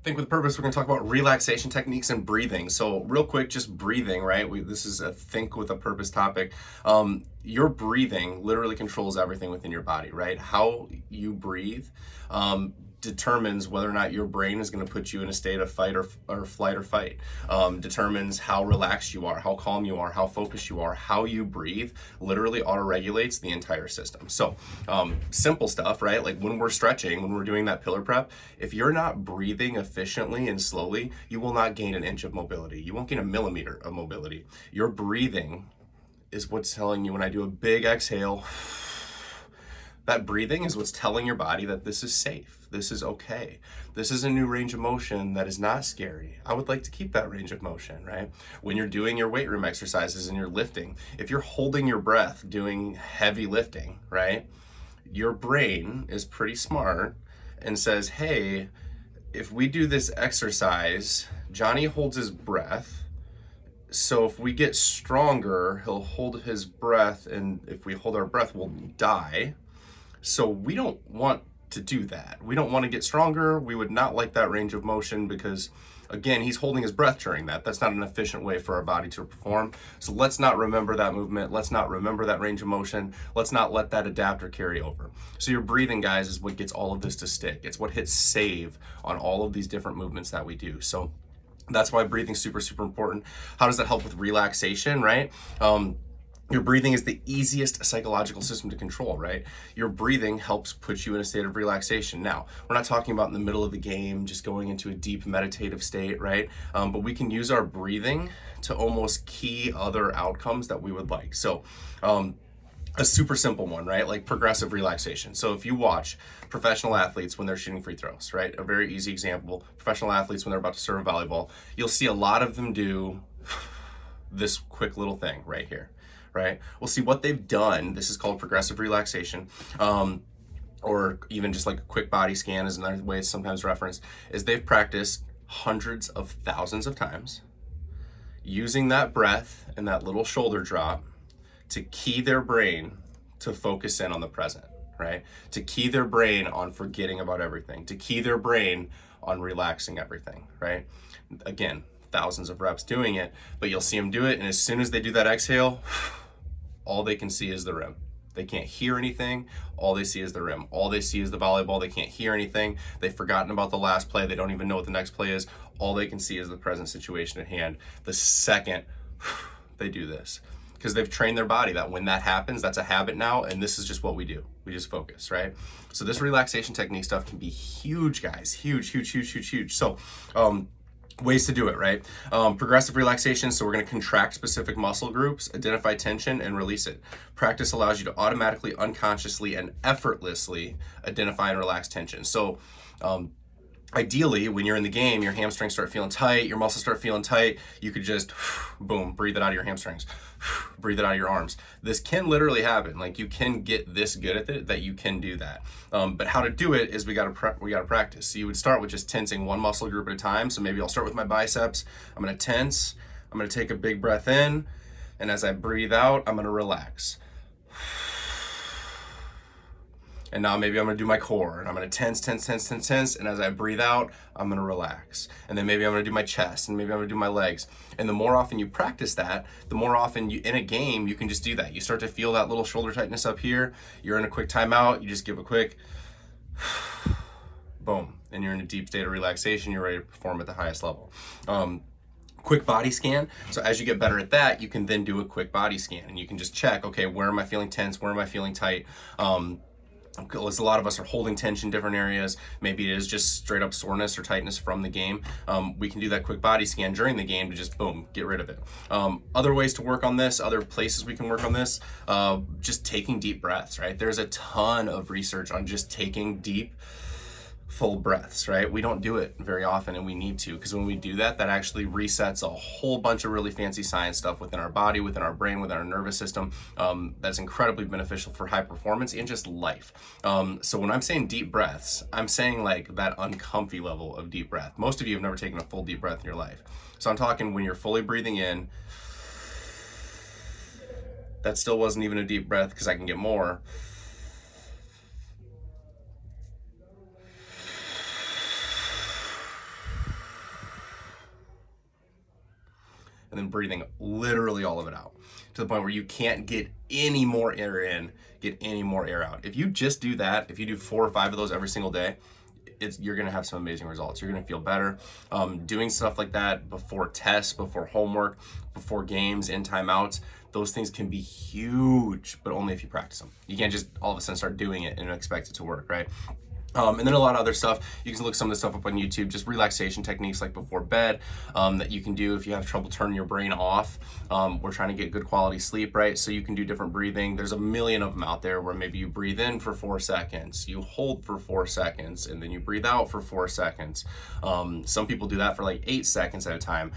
Think with Purpose, we're going to talk about relaxation techniques and breathing. So real quick, just breathing, right? This is a Think with a Purpose topic. Your breathing literally controls everything within your body, right? How you breathe determines whether or not your brain is going to put you in a state of fight or flight or fight. Determines how relaxed you are, how calm you are, how focused you are. How you breathe literally auto-regulates the entire system. So simple stuff, right? Like when we're stretching, when we're doing that pillar prep, if you're not breathing efficiently and slowly, you will not gain an inch of mobility. You won't gain a millimeter of mobility. Your breathing is what's telling you. When I do a big exhale, that breathing is what's telling your body that this is safe, this is okay, this is a new range of motion that is not scary. I would like to keep that range of motion, right? When you're doing your weight room exercises and you're lifting, if you're holding your breath doing heavy lifting, right, your brain is pretty smart and says, hey, if we do this exercise, Johnny holds his breath. So if we get stronger, he'll hold his breath, and if we hold our breath, we'll die. So we don't want to do that. We don't want to get stronger. We would not like that range of motion because, again, he's holding his breath during that. That's not an efficient way for our body to perform. So let's not remember that movement. Let's not remember that range of motion. Let's not let that adapt or carry over. So your breathing, guys, is what gets all of this to stick. It's what hits save on all of these different movements that we do. So that's why breathing is super, super important. How does that help with relaxation, right? Your breathing is the easiest psychological system to control, right? Your breathing helps put you in a state of relaxation. Now, we're not talking about in the middle of the game, just going into a deep meditative state, right? But we can use our breathing to almost key other outcomes that we would like. So, a super simple one, right? Like progressive relaxation. So if you watch professional athletes when they're shooting free throws, right? A very easy example, professional athletes when they're about to serve volleyball, you'll see a lot of them do this quick little thing right here, right? We'll see what they've done. This is called progressive relaxation. Or even just like a quick body scan is another way it's sometimes referenced, is they've practiced hundreds of thousands of times using that breath and that little shoulder drop to key their brain to focus in on the present, right? To key their brain on forgetting about everything, to key their brain on relaxing everything, right? Again, thousands of reps doing it, but you'll see them do it, and as soon as they do that exhale, all they can see is the rim. They can't hear anything. All they see is the rim. All they see is the volleyball. They can't hear anything. They've forgotten about the last play. They don't even know what the next play is. All they can see is the present situation at hand. The second they do this, because they've trained their body that when that happens, that's a habit now, and this is just what we do. We just focus, right? So this relaxation technique stuff can be huge, guys. Huge, huge, huge, huge, huge. So ways to do it, right? Progressive relaxation, so we're going to contract specific muscle groups, identify tension, and release it. Practice allows you to automatically, unconsciously, and effortlessly identify and relax tension. So ideally, when you're in the game, your hamstrings start feeling tight, your muscles start feeling tight, you could just, boom, breathe it out of your hamstrings, breathe it out of your arms. This can literally happen. Like, you can get this good at it that you can do that. But how to do it is we gotta practice. So you would start with just tensing one muscle group at a time. So maybe I'll start with my biceps. I'm gonna tense, I'm gonna take a big breath in, and as I breathe out, I'm gonna relax. And now maybe I'm gonna do my core, and I'm gonna tense, tense, tense, tense, tense, and as I breathe out, I'm gonna relax. And then maybe I'm gonna do my chest, and maybe I'm gonna do my legs. And the more often you practice that, the more often you, in a game, you can just do that. You start to feel that little shoulder tightness up here, you're in a quick timeout, you just give a quick, boom, and you're in a deep state of relaxation, you're ready to perform at the highest level. Quick body scan. So as you get better at that, you can then do a quick body scan, and you can just check, okay, where am I feeling tense? Where am I feeling tight? Because a lot of us are holding tension in different areas. Maybe it is just straight up soreness or tightness from the game. We can do that quick body scan during the game to just, boom, get rid of it. Other ways to work on this, other places we can work on this, just taking deep breaths, right? There's a ton of research on just taking deep, full breaths, right? We don't do it very often, and we need to, because when we do that, that actually resets a whole bunch of really fancy science stuff within our body, within our brain, within our nervous system. That's incredibly beneficial for high performance and just life. So when I'm saying deep breaths, I'm saying like that uncomfy level of deep breath. Most of you have never taken a full deep breath in your life. So I'm talking when you're fully breathing in. That still wasn't even a deep breath, because I can get more. and then breathing literally all of it out to the point where you can't get any more air in, get any more air out. If you just do that, if you do 4 or 5 of those every single day, you're going to have some amazing results. You're going to feel better. Doing stuff like that before tests, before homework, before games, in timeouts, those things can be huge, but only if you practice them. You can't just all of a sudden start doing it and expect it to work, right? And then a lot of other stuff. You can look some of the stuff up on YouTube, just relaxation techniques like before bed that you can do if you have trouble turning your brain off. We're trying to get good quality sleep, right? So you can do different breathing. There's a million of them out there where maybe you breathe in for 4 seconds, you hold for 4 seconds, and then you breathe out for 4 seconds. Some people do that for like 8 seconds at a time.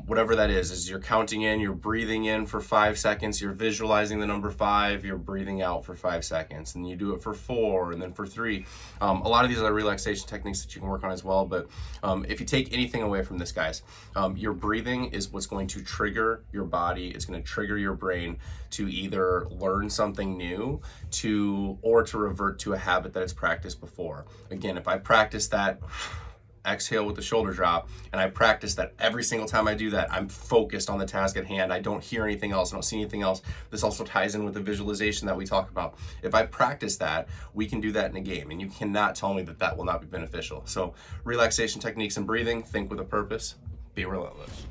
Whatever that is you're counting in, you're breathing in for 5 seconds, you're visualizing the number 5, you're breathing out for 5 seconds, and you do it for 4, and then for 3. A lot of these are relaxation techniques that you can work on as well, but if you take anything away from this, guys, your breathing is what's going to trigger your body. It's going to trigger your brain to either learn something new or to revert to a habit that it's practiced before. Again, if I practice that exhale with the shoulder drop, and I practice that every single time I do that, I'm focused on the task at hand. I don't hear anything else. I don't see anything else. This also ties in with the visualization that we talk about. If I practice that, we can do that in a game, and you cannot tell me that that will not be beneficial. So relaxation techniques and breathing, think with a purpose, be relentless.